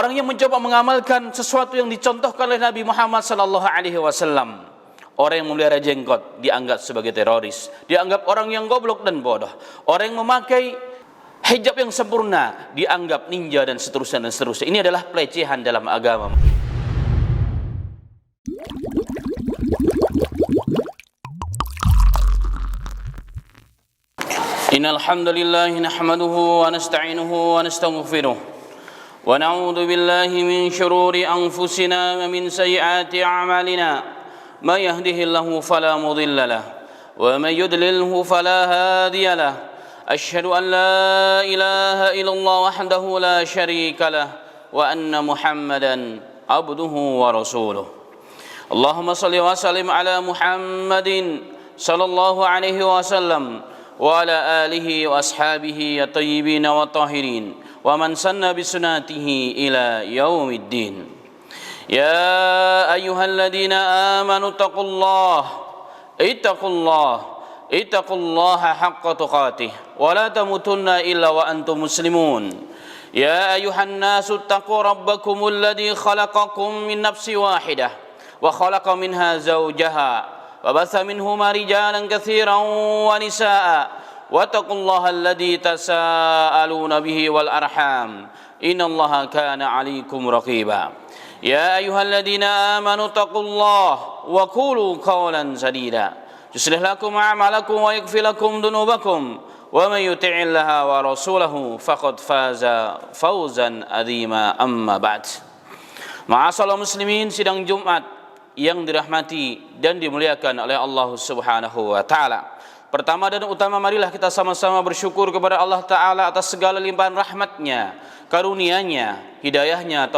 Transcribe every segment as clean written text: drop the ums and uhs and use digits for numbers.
Orang yang mencoba mengamalkan sesuatu yang dicontohkan oleh Nabi Muhammad sallallahu alaihi wasallam, orang yang memelihara jenggot dianggap sebagai teroris, dianggap orang yang goblok dan bodoh. Orang yang memakai hijab yang sempurna dianggap ninja dan seterusnya dan seterusnya. Ini adalah pelecehan dalam agama. Innal hamdalillah nahmaduhu wa nasta'inuhu wa nastaghfiruh wa na'udzu billahi min shururi anfusina wa min sayyiati a'malina may yahdihillahu fala mudilla lahu wa may yudlilhu fala hadiya lahu asyhadu an la ilaha illallah wahdahu la syarika lahu wa anna muhammadan abduhu wa rasuluh. Allahumma shalli wa sallim ala Muhammadin sallallahu alaihi wasallam wa ala alihi wa ashabihi at-tayyibin wa tahirin wa man sanna bi sunnatihi ila yaumiddin. Ya ayyuhalladzina amanu ittaqullaha haqqa tuqatih wa la tamutunna illa wa antum muslimun. Ya ayyuhan nasu ittaqu rabbakumul ladzi khalaqakum min nafsin wahidah wa khalaqa minha zawjaha وبث منهما رجالا كثيرا ونساء واتقوا الله الذي تساءلون به والأرحام إن الله كان عليكم رقيبا يا أيها الذين آمنوا اتقوا الله وقولوا قولا سديدا يصلح لكم أعمالكم ويغفر لكم ذنوبكم ومن يطع الله ورسوله فقد فاز فوزا عظيما أما بعد. Ma'asyiral muslimin, sidang Jumat yang dirahmati dan dimuliakan oleh Allah Subhanahu wa taala. Pertama dan utama, marilah kita sama-sama bersyukur kepada Allah taala atas segala limpahan rahmatnya, karunia-Nya, hidayahnya,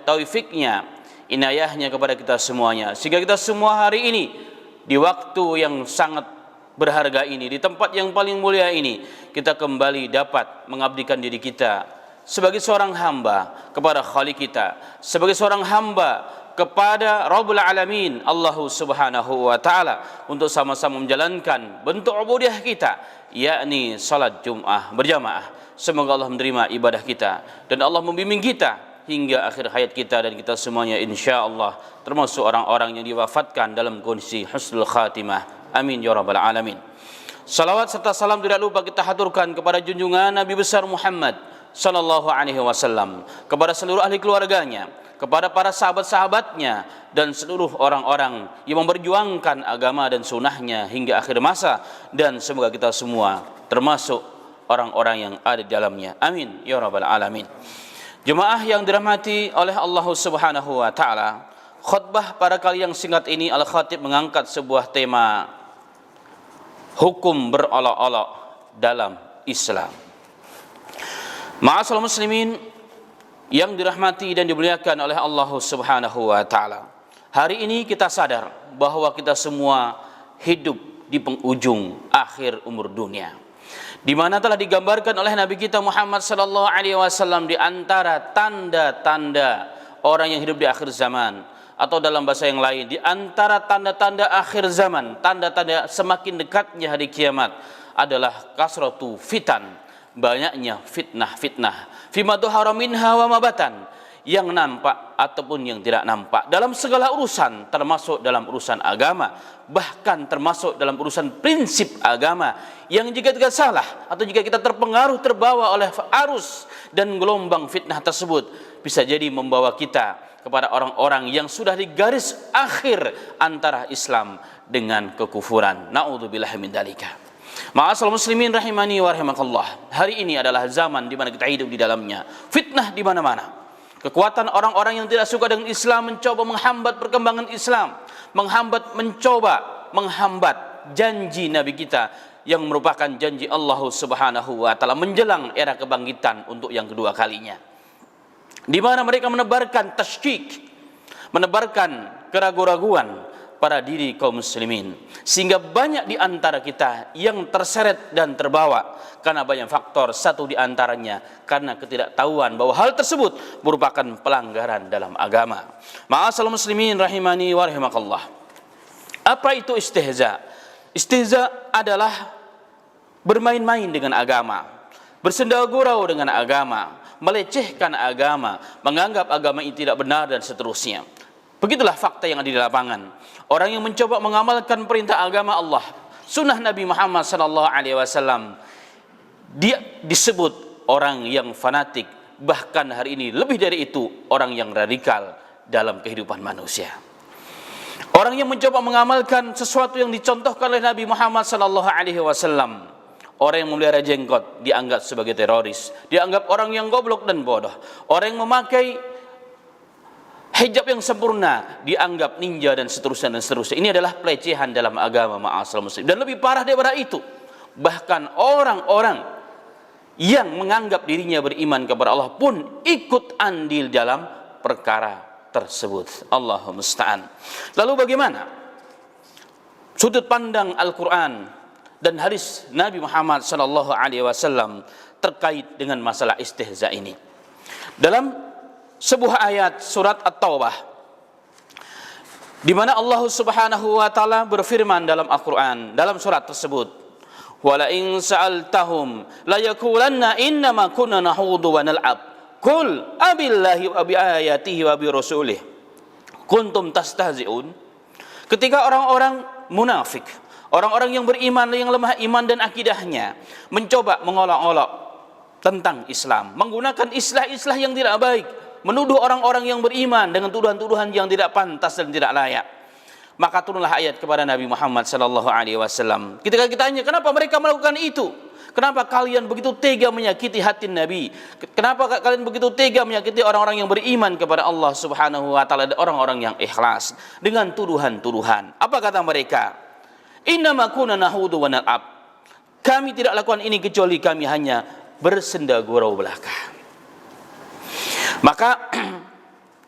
taufiknya, inayahnya kepada kita semuanya, sehingga kita semua hari ini di waktu yang sangat berharga ini, di tempat yang paling mulia ini, kita kembali dapat mengabdikan diri kita sebagai seorang hamba kepada Khalik kita, sebagai seorang hamba kepada Rabbul Alamin Allah Subhanahu wa taala, untuk sama-sama menjalankan bentuk ubudiyah kita, yakni salat Jumat berjamaah. Semoga Allah menerima ibadah kita dan Allah membimbing kita hingga akhir hayat kita, dan kita semuanya insyaallah termasuk orang-orang yang diwafatkan dalam kondisi husnul khatimah. Amin ya rabbal alamin. Salawat serta salam tidak lupa kita haturkan kepada junjungan Nabi besar Muhammad sallallahu alaihi wasallam, kepada seluruh ahli keluarganya, kepada para sahabat-sahabatnya, dan seluruh orang-orang yang memperjuangkan agama dan sunnahnya hingga akhir masa, dan semoga kita semua termasuk orang-orang yang ada di dalamnya. Amin ya rabbal alamin. Jemaah yang dirahmati oleh Allah Subhanahu wa taala, khutbah pada kali yang singkat ini Al-Khatib mengangkat sebuah tema, hukum berolok-olok dalam Islam. Ma'asyiral muslimin yang dirahmati dan dimuliakan oleh Allah Subhanahu wa taala. Hari ini kita sadar bahwa kita semua hidup di penghujung akhir umur dunia, di mana telah digambarkan oleh Nabi kita Muhammad sallallahu alaihi wasallam di antara tanda-tanda orang yang hidup di akhir zaman, atau dalam bahasa yang lain, di antara tanda-tanda akhir zaman, tanda-tanda semakin dekatnya hari kiamat adalah kasratu fitan, banyaknya fitnah-fitnah, fima dhahara minha wa mabatan, yang nampak ataupun yang tidak nampak, dalam segala urusan, termasuk dalam urusan agama, bahkan termasuk dalam urusan prinsip agama, yang jika kita salah atau jika kita terpengaruh, terbawa oleh arus dan gelombang fitnah tersebut, bisa jadi membawa kita kepada orang-orang yang sudah di garis akhir antara Islam dengan kekufuran. Na'udzubillahi min dzalika. Ma'asyiral muslimin rahimani wa rahimakallah. Hari ini adalah zaman di mana kita hidup di dalamnya. Fitnah di mana-mana. Kekuatan orang-orang yang tidak suka dengan Islam mencoba menghambat perkembangan Islam, mencoba menghambat janji Nabi kita yang merupakan janji Allah Subhanahu wa taala menjelang era kebangkitan untuk yang kedua kalinya. Di mana mereka menebarkan tasyik, menebarkan keraguan-raguan pada diri kaum muslimin, sehingga banyak di antara kita yang terseret dan terbawa karena banyak faktor. Satu di antaranya karena ketidaktahuan bahwa hal tersebut merupakan pelanggaran dalam agama. Ma'asyiral muslimin rahimani wa rahimakallah. Apa itu istihza? Istihza adalah bermain-main dengan agama, bersenda gurau dengan agama, melecehkan agama, menganggap agama ini tidak benar dan seterusnya. Begitulah fakta yang ada di lapangan. Orang yang mencoba mengamalkan perintah agama Allah, sunnah Nabi Muhammad SAW, dia disebut orang yang fanatik. Bahkan hari ini lebih dari itu, orang yang radikal dalam kehidupan manusia. Orang yang mencoba mengamalkan sesuatu yang dicontohkan oleh Nabi Muhammad SAW, orang yang memelihara jenggot dianggap sebagai teroris, dianggap orang yang goblok dan bodoh. Orang yang memakai hijab yang sempurna dianggap ninja dan seterusnya dan seterusnya. Ini adalah pelecehan dalam agama, ma'asyiral muslim. Dan lebih parah daripada itu, bahkan orang-orang yang menganggap dirinya beriman kepada Allah pun ikut andil dalam perkara tersebut. Allahumma musta'an. Lalu bagaimana sudut pandang Al-Quran dan hadis Nabi Muhammad SAW terkait dengan masalah istihza ini? Dalam sebuah ayat surat At-Taubah, di mana Allah Subhanahu wa taala berfirman dalam Al-Quran, dalam surat tersebut, wala in sa'altahum la yaqulanna innama kunna nahudu wa nal'ab qul abillahi wa bi ayatihi wa bi rasulih kuntum tastahzi'un. Ketika orang-orang munafik, orang-orang yang beriman, yang lemah iman dan akidahnya, mencoba mengolok-olok tentang Islam, menggunakan istilah-istilah yang tidak baik, menuduh orang-orang yang beriman dengan tuduhan-tuduhan yang tidak pantas dan tidak layak, maka turunlah ayat kepada Nabi Muhammad SAW. Ketika kita tanya, kenapa mereka melakukan itu? Kenapa kalian begitu tega menyakiti hati Nabi? Kenapa kalian begitu tega menyakiti orang-orang yang beriman kepada Allah Subhanahu wa taala, orang-orang yang ikhlas, dengan tuduhan-tuduhan? Apa kata mereka? Innama kunna nahudu wa nal'ab. Kami tidak lakukan ini kecuali kami hanya bersenda gurau belaka. Maka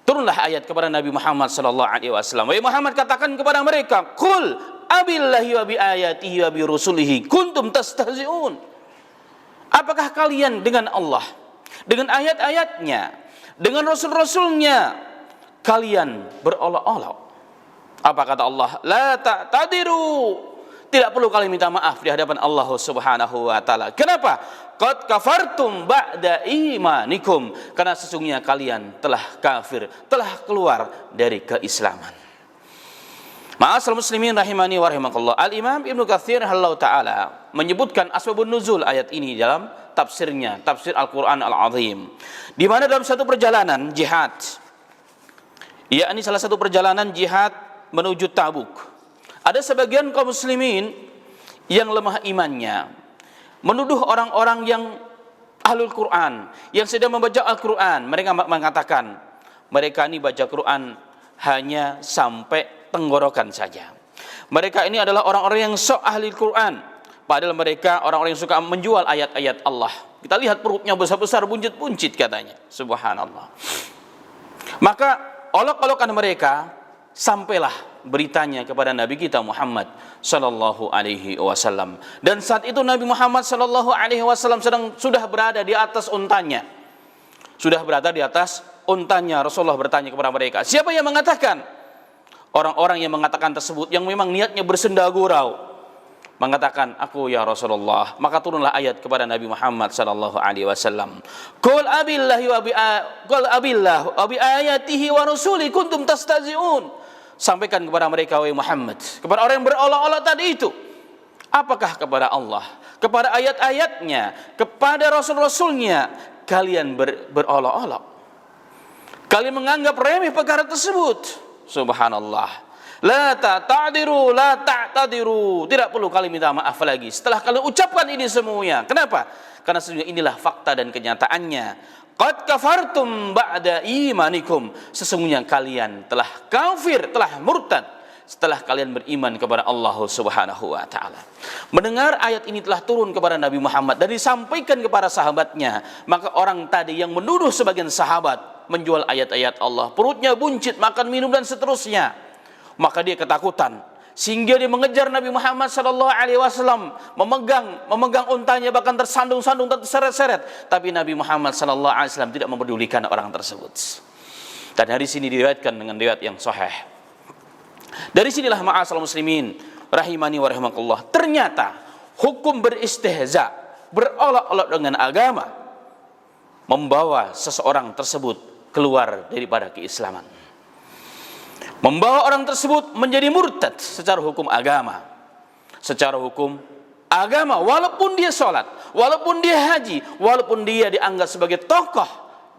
turunlah ayat kepada Nabi Muhammad SAW. Wahai Muhammad, katakan kepada mereka, qul abillahi wa bi ayatihi wa bi rusulihi kuntum tastahzi'un. Apakah kalian dengan Allah, dengan ayat-ayatnya, dengan rasul-rasulnya kalian berolok-olok? Apa kata Allah? La ta'tadiru. Tidak perlu kalian minta maaf di hadapan Allah Subhanahu wa taala. Kenapa? Qad kafartum ba'da imanikum. Karena sesungguhnya kalian telah kafir, telah keluar dari keislaman. Ma'asyiral muslimin rahimani wa rahimakumullah. Al-Imam Ibnu Katsir rahimahullah taala menyebutkan asbabun nuzul ayat ini dalam tafsirnya, tafsir Al-Qur'an Al-Azim. Di mana dalam satu perjalanan jihad, yakni salah satu perjalanan jihad menuju Tabuk, ada sebagian kaum muslimin yang lemah imannya menuduh orang-orang yang ahlul Quran, yang sedang membaca Al-Quran. Mereka mengatakan mereka ini baca Quran hanya sampai tenggorokan saja. Mereka ini adalah orang-orang yang sok ahli Quran, padahal mereka orang-orang yang suka menjual ayat-ayat Allah. Kita lihat perutnya besar-besar, buncit-buncit katanya. Subhanallah. Maka olok-olokan mereka sampailah beritanya kepada Nabi kita Muhammad sallallahu alaihi wasallam. Dan saat itu Nabi Muhammad sallallahu alaihi wasallam sudah berada di atas untanya. Sudah berada di atas untanya. Rasulullah bertanya kepada mereka, siapa yang mengatakan? Orang-orang yang mengatakan tersebut, yang memang niatnya bersenda gurau, mengatakan, aku ya Rasulullah. Maka turunlah ayat kepada Nabi Muhammad sallallahu alaihi wasallam. Qul abillahi wa bi ayatihi wa rasuli kuntum tastahzi'un. Sampaikan kepada mereka, wahai Muhammad, kepada orang yang berolok-olok tadi itu, apakah kepada Allah, kepada ayat-ayatnya, kepada rasul-rasulnya kalian berolok-olok? Kalian menganggap remeh perkara tersebut. Subhanallah. La ta'tadiru. Tidak perlu kalian minta maaf lagi setelah kalian ucapkan ini semuanya. Kenapa? Karena sesungguhnya inilah fakta dan kenyataannya. Qad kafartum ba'da imanikum. Sesungguhnya kalian telah kafir, telah murtad setelah kalian beriman kepada Allah Subhanahu wa taala. Mendengar ayat ini telah turun kepada Nabi Muhammad dan disampaikan kepada sahabatnya, maka orang tadi yang menuduh sebagian sahabat menjual ayat-ayat Allah, perutnya buncit, makan minum dan seterusnya, maka dia ketakutan sehingga dia mengejar Nabi Muhammad sallallahu alaihi wasallam, memegang untanya, bahkan tersandung-sandung, terseret-seret, tapi Nabi Muhammad sallallahu alaihi wasallam tidak mempedulikan orang tersebut. Dan dari sini diriwayatkan dengan riwayat yang sahih. Dari sinilah ma'asyiral muslimin rahimani wa rahimakumullah, ternyata hukum beristihza, berolok-olok dengan agama, membawa seseorang tersebut keluar daripada keislaman, membawa orang tersebut menjadi murtad secara hukum agama. Secara hukum agama, walaupun dia sholat, walaupun dia haji, walaupun dia dianggap sebagai tokoh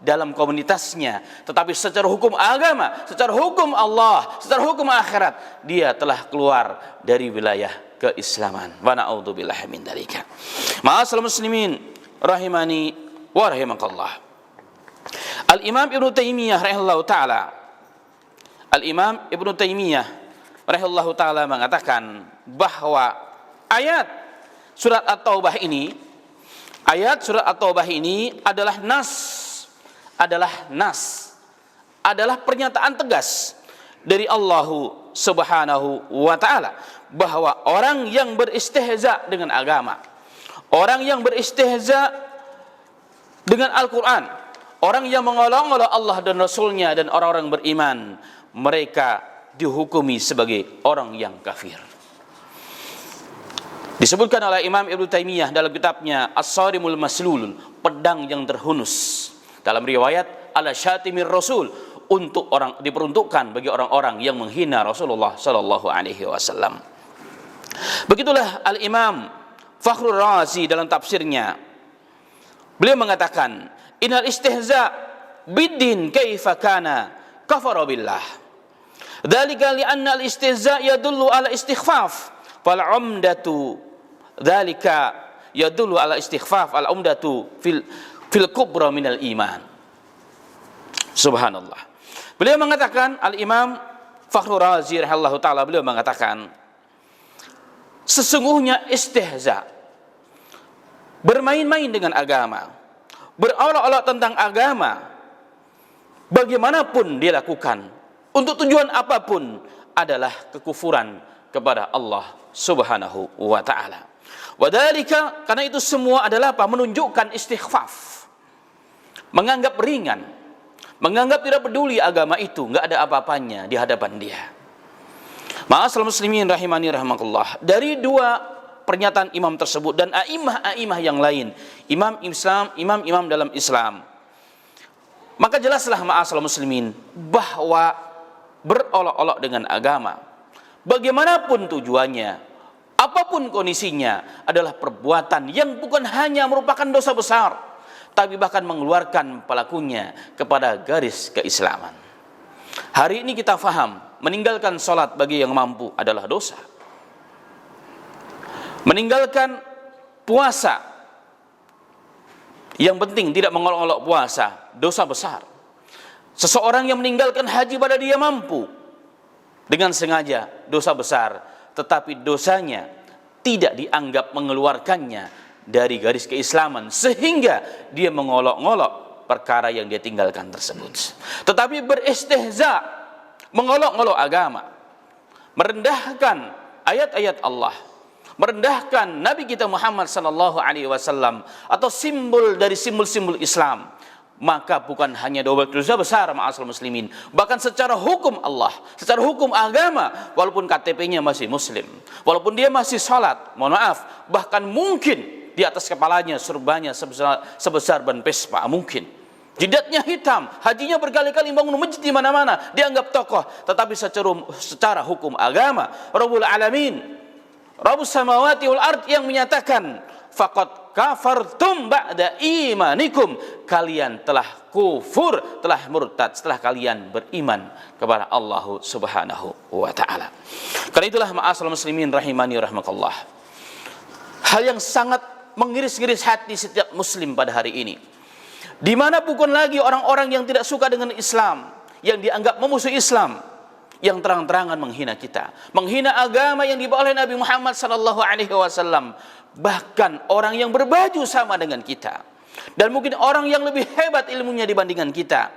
dalam komunitasnya, tetapi secara hukum agama, secara hukum Allah, secara hukum akhirat, dia telah keluar dari wilayah keislaman. Wa na'udzubillahi min dzalika. Ma'asyiral muslimin rahimani wa rahimakallah. Al-Imam Ibnu Taimiyah rahimahullahu taala, Al-Imam Ibnu Taimiyah rahimahullahu taala mengatakan bahwa ayat surat At-Taubah ini, ayat surat At-Taubah ini adalah adalah pernyataan tegas dari Allah Subhanahu wa taala bahwa orang yang beristihza dengan agama, orang yang beristihza dengan Al-Qur'an, orang yang mengolok-olok Allah dan Rasulnya dan orang-orang beriman, mereka dihukumi sebagai orang yang kafir. Disebutkan oleh Imam Ibnu Taimiyah dalam kitabnya As-Sarimul Maslul, pedang yang terhunus. Dalam riwayat ala syatimir rasul, untuk orang, diperuntukkan bagi orang-orang yang menghina Rasulullah sallallahu alaihi wasallam. Begitulah Al-Imam Fakhrur Razi dalam tafsirnya. Beliau mengatakan, innal istihza biddin kaifa kana kafara billah. Dzalika li'anna al-istihza yadullu ala istighfaf. Fal umdatu dzalika yadullu ala istighfaf, al umdatu fil kubra minal iman. Subhanallah. Beliau mengatakan, Al-Imam Fakhrur Razi rahimahullahu taala, beliau mengatakan sesungguhnya istihza, bermain-main dengan agama, berolok-olok tentang agama, bagaimanapun dilakukan, untuk tujuan apapun, adalah kekufuran kepada Allah Subhanahu wa ta'ala. Wadhalika, karena itu semua adalah apa? Menunjukkan istighfaf, menganggap ringan, menganggap tidak peduli agama itu, enggak ada apa-apanya di hadapan dia. Ma'asyiral muslimin rahimani rahimakumullah, dari dua pernyataan imam tersebut dan a'imah yang lain, imam-imam dalam Islam, maka jelaslah ma'asyiral muslimin bahwa berolok-olok dengan agama, bagaimanapun tujuannya, apapun kondisinya, adalah perbuatan yang bukan hanya merupakan dosa besar, tapi bahkan mengeluarkan pelakunya kepada garis keislaman. Hari ini kita faham, meninggalkan sholat bagi yang mampu adalah dosa. Meninggalkan puasa, yang penting tidak mengolok-olok puasa, dosa besar. Seseorang yang meninggalkan haji pada dia mampu, dengan sengaja, dosa besar, tetapi dosanya tidak dianggap mengeluarkannya dari garis keislaman, sehingga dia mengolok-ngolok perkara yang dia tinggalkan tersebut. Tetapi beristihza, mengolok-ngolok agama, merendahkan ayat-ayat Allah, merendahkan Nabi kita Muhammad sallallahu alaihi wasallam, atau simbol dari simbol-simbol Islam, maka bukan hanya dosa besar ma'asyiral muslimin, bahkan secara hukum Allah, secara hukum agama, walaupun KTP-nya masih muslim, walaupun dia masih salat, mohon maaf, bahkan mungkin di atas kepalanya surbannya sebesar ban Vespa, mungkin jidatnya hitam, hajinya berkali-kali bangun masjid di mana-mana, dianggap tokoh, tetapi secara hukum agama, Rabbul Alamin, Rabbus samawati wal ard, yang menyatakan faqad kafartum ba'da imanikum, kalian telah kufur, telah murtad setelah kalian beriman kepada Allah Subhanahu wa ta'ala. Karena itulah ma'asyiral muslimin rahimani rahimakallah, hal yang sangat mengiris-iris hati setiap muslim pada hari ini, di mana bukan lagi orang-orang yang tidak suka dengan Islam, yang dianggap memusuhi Islam, yang terang-terangan menghina kita, menghina agama yang dibawa oleh Nabi Muhammad sallallahu alaihi wasallam, bahkan orang yang berbaju sama dengan kita, dan mungkin orang yang lebih hebat ilmunya dibandingkan kita,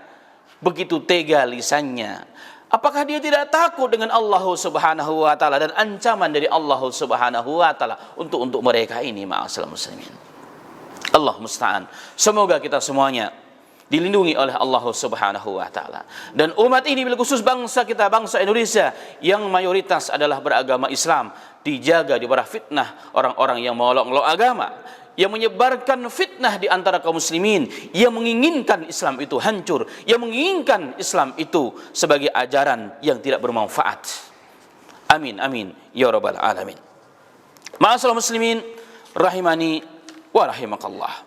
begitu tega lisannya. Apakah dia tidak takut dengan Allah Subhanahu wa ta'ala dan ancaman dari Allah Subhanahu wa ta'ala untuk mereka ini, ma'asyiral muslimin? Allah musta'an. Semoga kita semuanya dilindungi oleh Allah Subhanahu wa ta'ala, dan umat ini, bila khusus bangsa kita, bangsa Indonesia yang mayoritas adalah beragama Islam, dijaga daripada fitnah orang-orang yang mengolok-olok agama, yang menyebarkan fitnah di antara kaum muslimin, yang menginginkan Islam itu hancur, yang menginginkan Islam itu sebagai ajaran yang tidak bermanfaat. Amin amin ya rabbal alamin. Ma'asyiral muslimin rahimani wa rahimakallah.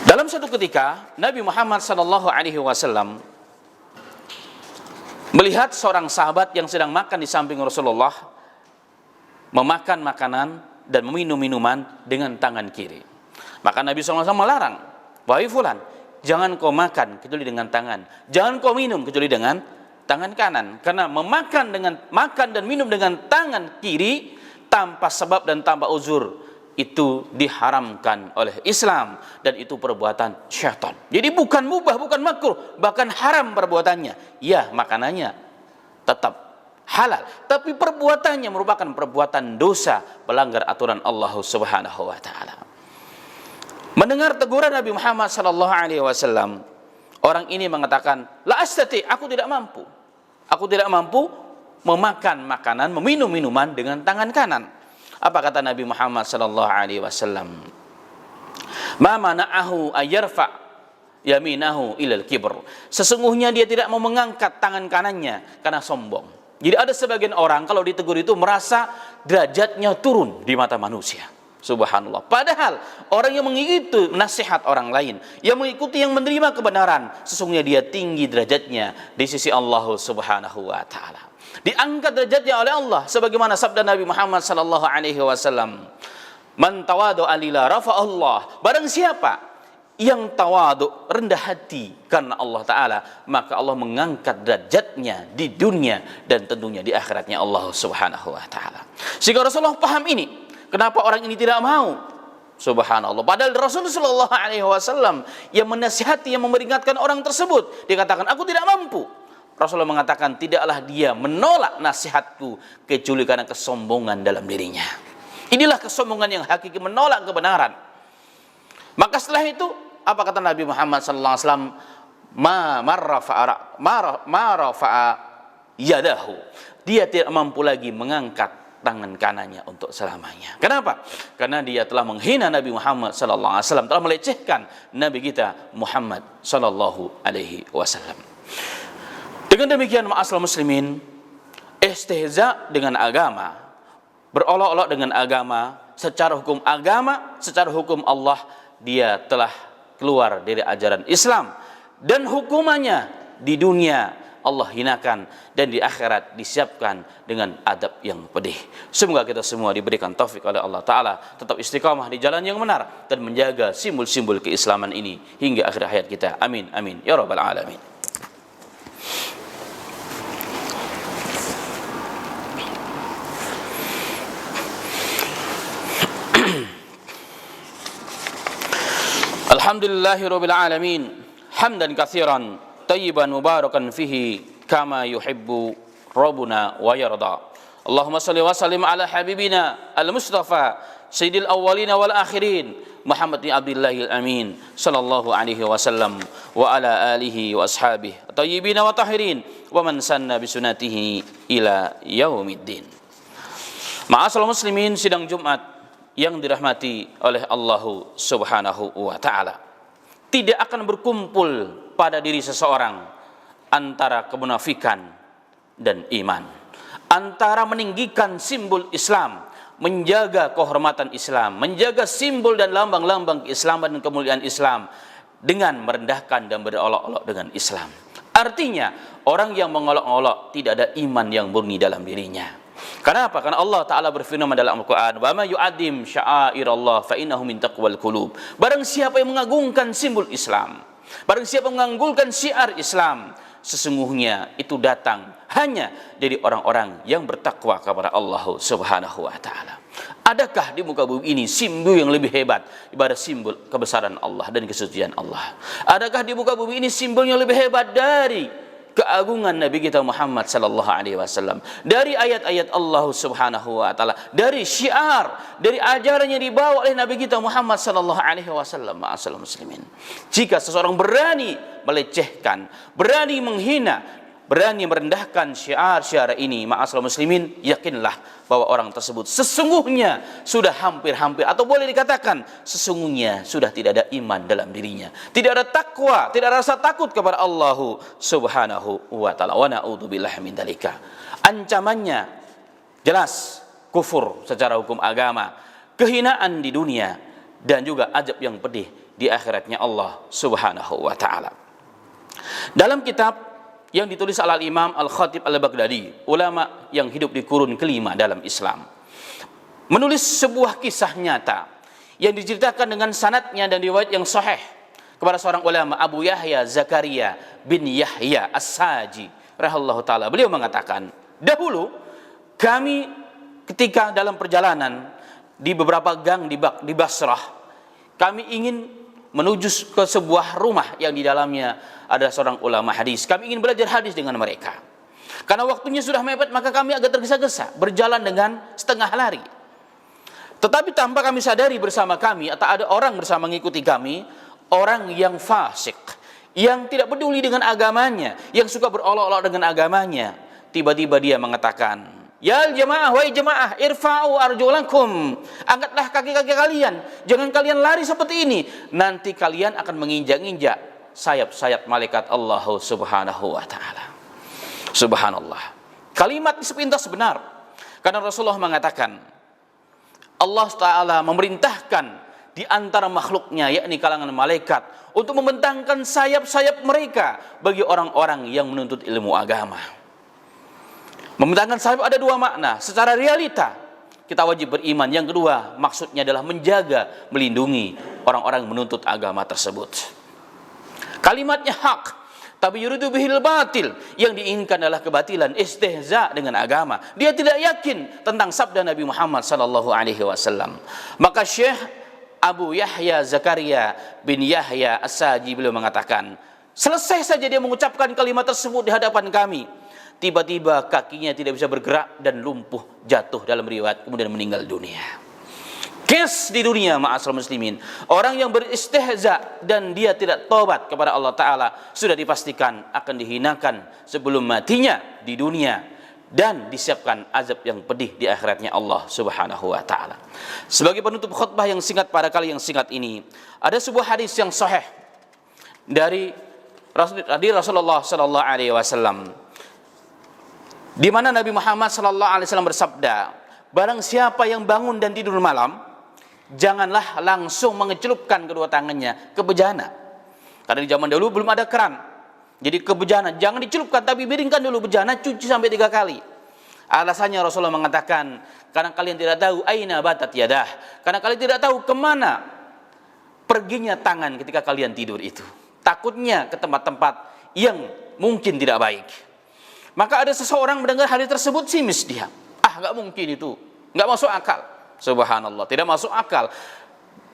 Dalam satu ketika Nabi Muhammad sallallahu alaihi wasallam melihat seorang sahabat yang sedang makan di samping Rasulullah, memakan makanan dan meminum minuman dengan tangan kiri. Maka Nabi SAW melarang, wahai fulan, jangan kau makan kecuali dengan tangan, jangan kau minum kecuali dengan tangan kanan. Karena makan dan minum dengan tangan kiri tanpa sebab dan tanpa uzur itu diharamkan oleh Islam, dan itu perbuatan syaitan. Jadi bukan mubah, bukan makruh, bahkan haram perbuatannya. Ya, makanannya tetap halal, tapi perbuatannya merupakan perbuatan dosa, melanggar aturan Allah Subhanahu wa taala. Mendengar teguran Nabi Muhammad sallallahu alaihi wasallam, orang ini mengatakan, "La astati, aku tidak mampu. Aku tidak mampu memakan makanan, meminum minuman dengan tangan kanan." Apa kata Nabi Muhammad sallallahu alaihi wasallam? "Ma mana'ahu ayyarfa yaminahu ilal kibr." Sesungguhnya dia tidak mau mengangkat tangan kanannya karena sombong. Jadi ada sebagian orang kalau ditegur itu merasa derajatnya turun di mata manusia. Subhanallah. Padahal orang yang mengikuti nasihat orang lain, yang mengikuti, yang menerima kebenaran, sesungguhnya dia tinggi derajatnya di sisi Allah Subhanahu wa taala. Diangkat derajatnya oleh Allah sebagaimana sabda Nabi Muhammad sallallahu alaihi wasallam, "Man tawadhu'a lillah rafa'allah." Barang siapa yang tawadu, rendah hati karena Allah taala, maka Allah mengangkat derajatnya di dunia dan tentunya di akhiratnya Allah Subhanahu wa taala. Sehingga Rasulullah paham ini. Kenapa orang ini tidak mau? Subhanallah. Padahal Rasulullah sallallahu alaihi wasallam yang menasihati, yang memperingatkan orang tersebut, dia katakan, "Aku tidak mampu." Rasulullah mengatakan, tidaklah dia menolak nasihatku kecuali karena kesombongan dalam dirinya. Inilah kesombongan yang hakiki, menolak kebenaran. Maka setelah itu, apa kata Nabi Muhammad sallallahu alaihi wasallam? Ma rafa'a yadahu. Dia tidak mampu lagi mengangkat tangan kanannya untuk selamanya. Kenapa? Karena dia telah menghina Nabi Muhammad sallallahu alaihi wasallam, telah melecehkan Nabi kita Muhammad sallallahu alaihi wasallam. Dengan demikian, ma'asyiral muslimin, istihza dengan agama, berolok-olok dengan agama, secara hukum agama, secara hukum Allah, dia telah keluar dari ajaran Islam, dan hukumannya di dunia Allah hinakan, dan di akhirat disiapkan dengan adab yang pedih. Semoga kita semua diberikan taufik oleh Allah Ta'ala tetap istiqamah di jalan yang benar dan menjaga simbol-simbol keislaman ini hingga akhir hayat kita. Amin amin ya rabbal alamin. Alhamdulillahi rabbil alamin, hamdan katsiran tayyiban mubarakan fihi kama yuhibbu rabbuna wa yarda. Allahumma salli wa sallim ala habibina al-mustafa sayyidil awwalina wal akhirin Muhammad bin Abdillahil amin sallallahu alaihi wasallam wa ala alihi wa ashabihi tayyibina wa tahirin wa man sanna bi sunnatihi ila yaumiddin. Ma'asyiral muslimin, sidang Jumat yang dirahmati oleh Allah Subhanahu wa taala, tidak akan berkumpul pada diri seseorang antara kemunafikan dan iman, antara meninggikan simbol Islam, menjaga kehormatan Islam, menjaga simbol dan lambang-lambang keislaman dan kemuliaan Islam, dengan merendahkan dan berolok-olok dengan Islam. Artinya orang yang mengolok-olok tidak ada iman yang murni dalam dirinya. Kenapa? Karena Allah Ta'ala berfirman dalam Al-Quran, "Wa ma yu'adim sya'airallah fa innahu min taqwal qulub." Barang siapa yang mengagungkan simbol Islam, barang siapa yang mengagungkan syiar Islam, sesungguhnya itu datang hanya dari orang-orang yang bertakwa kepada Allah Subhanahu wa taala. Adakah di muka bumi ini simbol yang lebih hebat daripada simbol kebesaran Allah dan kesucian Allah? Adakah di muka bumi ini simbol yang lebih hebat dari keagungan Nabi kita Muhammad sallallahu alaihi wasallam, dari ayat-ayat Allah Subhanahu wa taala, dari syiar, dari ajaran yang dibawa oleh Nabi kita Muhammad sallallahu alaihi wasallam? Ma'asyiral muslimin, jika seseorang berani melecehkan, berani menghina, berani merendahkan syiar-syiar ini, ma'asyiral muslimin, yakinlah bahwa orang tersebut sesungguhnya sudah hampir-hampir, atau boleh dikatakan sesungguhnya sudah tidak ada iman dalam dirinya, tidak ada takwa, tidak ada rasa takut kepada Allah Subhanahu wa ta'ala. Wa na'udzubillahi min dzalika. Ancamannya jelas, kufur secara hukum agama, kehinaan di dunia, dan juga azab yang pedih di akhiratnya Allah Subhanahu wa ta'ala. Dalam kitab yang ditulis oleh Imam Al-Khatib Al-Baghdadi, ulama yang hidup di kurun kelima dalam Islam, menulis sebuah kisah nyata yang diceritakan dengan sanadnya dan riwayat yang sahih kepada seorang ulama, Abu Yahya Zakaria bin Yahya As-Saji rahimahullahu taala. Beliau mengatakan, dahulu kami ketika dalam perjalanan di beberapa gang di Basrah, kami ingin menuju ke sebuah rumah yang di dalamnya ada seorang ulama hadis. Kami ingin belajar hadis dengan mereka. Karena waktunya sudah mepet, maka kami agak tergesa-gesa berjalan dengan setengah lari. Tetapi tanpa kami sadari bersama kami, atau ada orang bersama mengikuti kami, orang yang fasik, yang tidak peduli dengan agamanya, yang suka berolok-olok dengan agamanya. Tiba-tiba dia mengatakan, ya jamaah, wahai jamaah, irfa'u arjulakum, angkatlah kaki-kaki kalian, jangan kalian lari seperti ini, nanti kalian akan menginjak-injak sayap-sayap malaikat Allah Subhanahu wa ta'ala. Subhanallah. Kalimat sepintas benar, karena Rasulullah mengatakan Allah Ta'ala memerintahkan di antara makhluknya, yakni kalangan malaikat, untuk membentangkan sayap-sayap mereka bagi orang-orang yang menuntut ilmu agama. Membentangkan sayap ada dua makna. Secara realita kita wajib beriman. Yang kedua, maksudnya adalah menjaga, melindungi orang-orang menuntut agama tersebut. Kalimatnya hak, tapi yuridu bihil batil, yang diinginkan adalah kebatilan, istihza dengan agama. Dia tidak yakin tentang sabda Nabi Muhammad sallallahu alaihi wasallam. Maka Syekh Abu Yahya Zakaria bin Yahya As-Saji beliau mengatakan, selesai saja dia mengucapkan kalimat tersebut di hadapan kami, tiba-tiba kakinya tidak bisa bergerak dan lumpuh, jatuh dalam riwayat, kemudian meninggal dunia. Kes di dunia, ma'asyiral muslimin, orang yang beristihza dan dia tidak tobat kepada Allah Ta'ala, sudah dipastikan akan dihinakan sebelum matinya di dunia, dan disiapkan azab yang pedih di akhiratnya Allah Subhanahu wa Ta'ala. Sebagai penutup khutbah yang singkat pada kali yang singkat ini, ada sebuah hadis yang sahih dari Rasulullah sallallahu alaihi wasallam, di mana Nabi Muhammad sallallahu alaihi wasallam bersabda, barang siapa yang bangun dan tidur malam, janganlah langsung mengecelupkan kedua tangannya ke bejana. Karena di zaman dahulu belum ada keran, jadi ke bejana jangan dicelupkan, tapi miringkan dulu bejana, cuci sampai 3 kali. Alasannya Rasulullah mengatakan, karena kalian tidak tahu aina batat yadah, karena kalian tidak tahu kemana perginya tangan ketika kalian tidur itu. Takutnya ke tempat-tempat yang mungkin tidak baik. Maka ada seseorang mendengar hadis tersebut, simis dia, nggak mungkin itu, nggak masuk akal. Subhanallah, tidak masuk akal.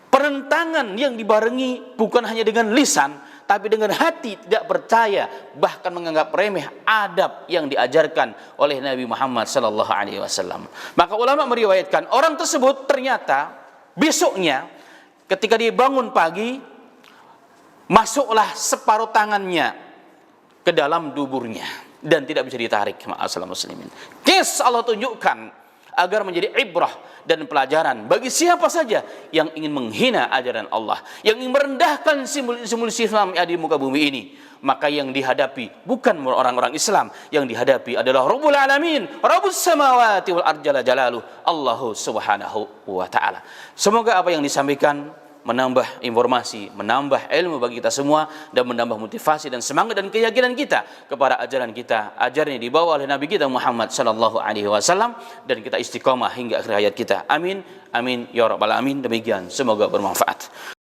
Perentangan yang dibarengi bukan hanya dengan lisan, tapi dengan hati tidak percaya, bahkan menganggap remeh adab yang diajarkan oleh Nabi Muhammad sallallahu alaihi wasallam. Maka ulama meriwayatkan, orang tersebut ternyata besoknya ketika dia bangun pagi, masuklah separuh tangannya ke dalam duburnya dan tidak bisa ditarik, ma'asyiral muslimin. Kes Allah tunjukkan agar menjadi ibrah dan pelajaran bagi siapa saja yang ingin menghina ajaran Allah, yang ingin merendahkan simbol-simbol Islam yang ada di muka bumi ini. Maka yang dihadapi bukan orang-orang Islam, yang dihadapi adalah Rabbul Alamin, Rabbus Samawati wal Ardh jalla jalaluh, Allah Subhanahu wa ta'ala. Semoga apa yang disampaikan menambah informasi, menambah ilmu bagi kita semua, dan menambah motivasi dan semangat dan keyakinan kita kepada ajaran kita, ajaran yang dibawa oleh Nabi kita Muhammad sallallahu alaihi wasallam, dan kita istiqomah hingga akhir hayat kita. Amin, amin ya rabbal alamin. Demikian, semoga bermanfaat.